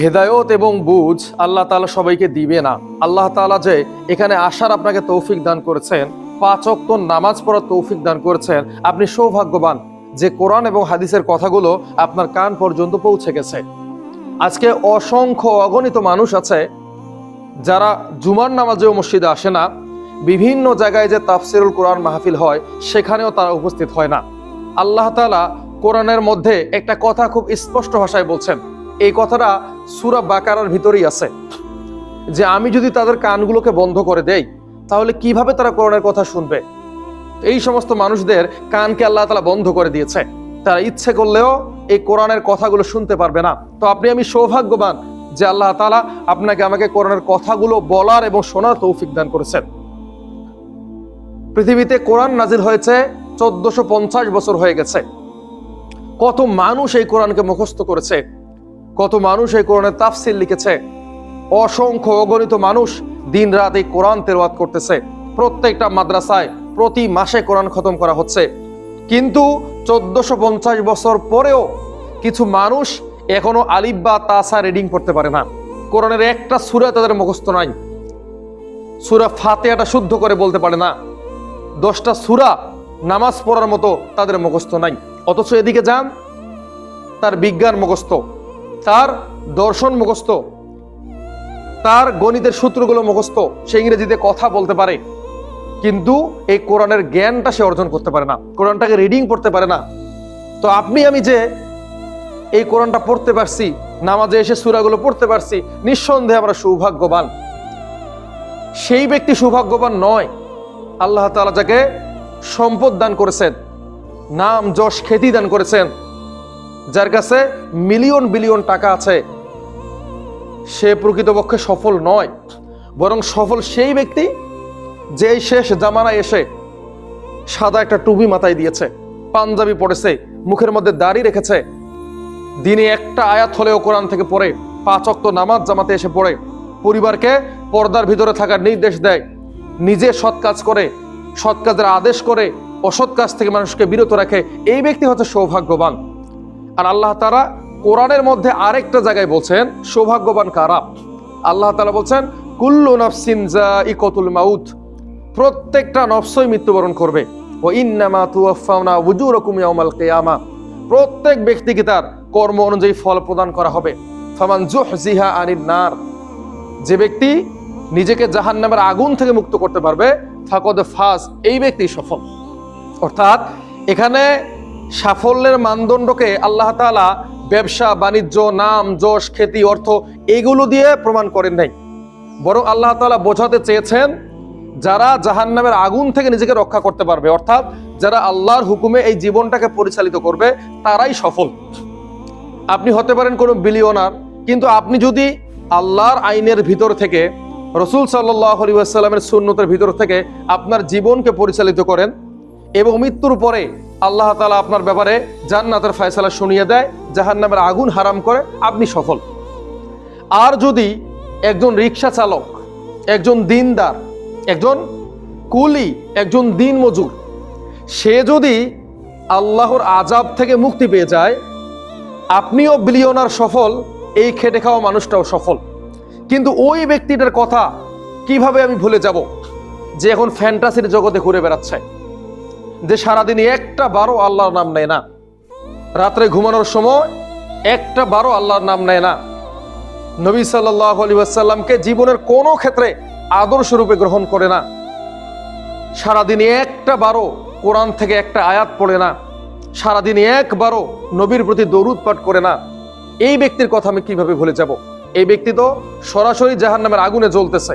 হেদায়ত এবং বুঝ আল্লাহ তাআলা সবাইকে দিবে না। আল্লাহ তাআলা যে এখানে আসার আপনাকে তৌফিক দান করেছেন, 5 ওয়াক্ত নামাজ পড়ার তৌফিক দান করেছেন, আপনি সৌভাগ্যবান যে কোরআন এবং হাদিসের কথাগুলো আপনার কান পর্যন্ত পৌঁছে গেছে। আজকে অসংখ্য অগণিত মানুষ আছে যারা জুমার নামাজেও মসজিদে আসে না, বিভিন্ন জায়গায় যে তাফসিরুল কোরআন মাহফিল হয় সেখানেও তারা উপস্থিত হয় না। আল্লাহ তাআলা কোরআনের মধ্যে একটা কথা খুব স্পষ্ট ভাষায় বলছেন, এই কথাটা সূরা বাকারার ভিতরেই আছে, যে আমি যদি তাদের কানগুলোকে বন্ধ করে দেই তাহলে কিভাবে তারা কোরআনের কথা শুনবে। এই সমস্ত মানুষদের কানকে আল্লাহ তাআলা বন্ধ করে দিয়েছে, তারা ইচ্ছে করলেও এই কোরআনের কথাগুলো শুনতে পারবে না। তো আমি সৌভাগ্যবান যে আল্লাহ তাআলা আপনাকে আমাকে কোরআনের কথাগুলো বলার এবং শোনার তৌফিক দান করেছেন। পৃথিবীতে কোরআন নাজিল হয়েছে 1450 বছর হয়ে গেছে। কত মানুষ এই কোরআনকে মুখস্থ করেছে, কত মানুষ এই কোরআনের তাফসির লিখেছে, অসংখ্য অগণিত মানুষ দিন রাত এই কোরআন তেলাওয়াত করতেছে। প্রত্যেকটা মাদ্রাসায় প্রতি মাসে কোরআন খতম করা হচ্ছে। কিন্তু 1450 বছর পরেও কিছু মানুষ এখনো আলিফ বা তাসা রিডিং করতে পারে না। কোরআনের একটা সূরা তাদের মুখস্থ নাই, সূরা ফাতিহাটা শুদ্ধ করে বলতে পারে না, 10টা সূরা নামাজ পড়ার মতো তাদের মুখস্থ নাই। অথচ এদিকে যান, তার বিজ্ঞান মুখস্থ, তার দর্শন মুখস্থ, তার গণিতের সূত্রগুলো মুখস্থ, সে ইংরেজিতে কথা বলতে পারে, কিন্তু এই কোরআনের জ্ঞানটা সে অর্জন করতে পারে না, কোরআনটাকে রিডিং পড়তে পারে না। তো আমি যে এই কোরআনটা পড়তে পারছি, নামাজে এসে সূরাগুলো পড়তে পারছি, নিঃসন্দেহে আমরা সৌভাগ্যবান। সেই ব্যক্তি সৌভাগ্যবান নয় আল্লাহ তাআলা যাকে সম্পদ দান করেছেন, নাম যশ খ্যাতি দান করেছেন, যার কাছে মিলিয়ন বিলিয়ন টাকা আছে, সে প্রকৃতপক্ষে সফল নয়। বরং সফল সেই ব্যক্তি যে এই শেষ জামানায় এসে সাদা একটা টুপি মাথায় দিয়েছে, পাঞ্জাবি পড়েছে, মুখের মধ্যে দাড়ি রেখেছে, দিনে একটা আয়াত হলেও কোরআন থেকে পড়ে, 5 ওয়াক্ত নামাজ জামাতে এসে পড়ে, পরিবারকে পর্দার ভিতরে থাকার নির্দেশ দেয়, নিজে সৎ কাজ করে, সৎ কাজের আদেশ করে, অসৎ কাজ থেকে মানুষকে বিরত রাখে। এই ব্যক্তি হচ্ছে সৌভাগ্যবান। আর আল্লাহ তাআলা কোরআনের মধ্যে আরেকটা জায়গায় বলছেন সৌভাগ্যবান কারা। আল্লাহ তাআলা বলছেন কুল্লু নাফসিন যায়িকাতুল মাউত, প্রত্যেকটা নফসই মৃত্যুবরণ করবে। ওয়া ইন্নামা তুওয়াফাউনা উজুরাকুম ইয়াউমাল কিয়ামা, প্রত্যেক ব্যক্তিকে তার কর্ম অনুযায়ী ফল প্রদান করা হবে। ফামান যুহজিহা আনিন নার, যে ব্যক্তি নিজেকে জাহান্নামের আগুন থেকে মুক্ত করতে পারবে, ফাকাদ ফাজ, এই ব্যক্তি সফল। অর্থাৎ এখানে সাফল্যের মানদণ্ডকে আল্লাহ তাআলা ব্যবসা বাণিজ্য, নাম যশ খ্যাতি, অর্থ এগুলো দিয়ে প্রমাণ করেন নাই, বরং আল্লাহ তাআলা বোঝাতে চেয়েছেন যারা জাহান্নামের আগুন থেকে নিজেকে রক্ষা করতে পারবে, অর্থাৎ যারা আল্লাহর হুকুমে এই জীবনটাকে পরিচালিত করবে, তারাই সফল। আপনি হতে পারেন কোনো বিলিয়নার, কিন্তু আপনি যদি আল্লাহর আইনের ভিতর থেকে, রাসূল সাল্লাল্লাহু আলাইহি ওয়াসাল্লামের সুন্নতের ভিতর থেকে আপনার জীবনকে পরিচালিত করেন এবং মৃত্যুর পরে আল্লাহ তাআলা আপনার ব্যাপারে জান্নাতের ফয়সালা শুনিয়ে দেয়, জাহান্নামের আগুন হারাম করে, আপনি সফল। আর যদি একজন রিকশা চালক, একজন দিনদার, একজন কুলি, একজন দিন মজুর, সে যদি আল্লাহর আযাব থেকে মুক্তি পেয়ে যায়, আপনিও বিলিয়নার সফল, এই খেটে খাওয়া মানুষটাও সফল। কিন্তু ওই ব্যক্তিটার কথা কিভাবে আমি ভুলে যাব, যে এখন ফ্যান্টাসির জগতে ঘুরে বেড়াচ্ছে, যে সারাদিনই একটা বারও আল্লাহর নাম নেয় না, রাত্রে ঘুমানোর সময় একটা বারও আল্লাহর নাম নেয় না, নবী সাল্লাল্লাহু আলাইহি ওয়াসাল্লামকে জীবনের কোনো ক্ষেত্রে আদর্শ রূপে গ্রহণ করে না, সারাদিনই একটা বারও কোরআন থেকে একটা আয়াত পড়ে না, সারাদিনই একবারও নবীর প্রতি দরুদ পাঠ করে না, এই ব্যক্তির কথা আমি কিভাবে ভুলে যাব? এই ব্যক্তি তো সরাসরি জাহান্নামের আগুনে জ্বলতেছে।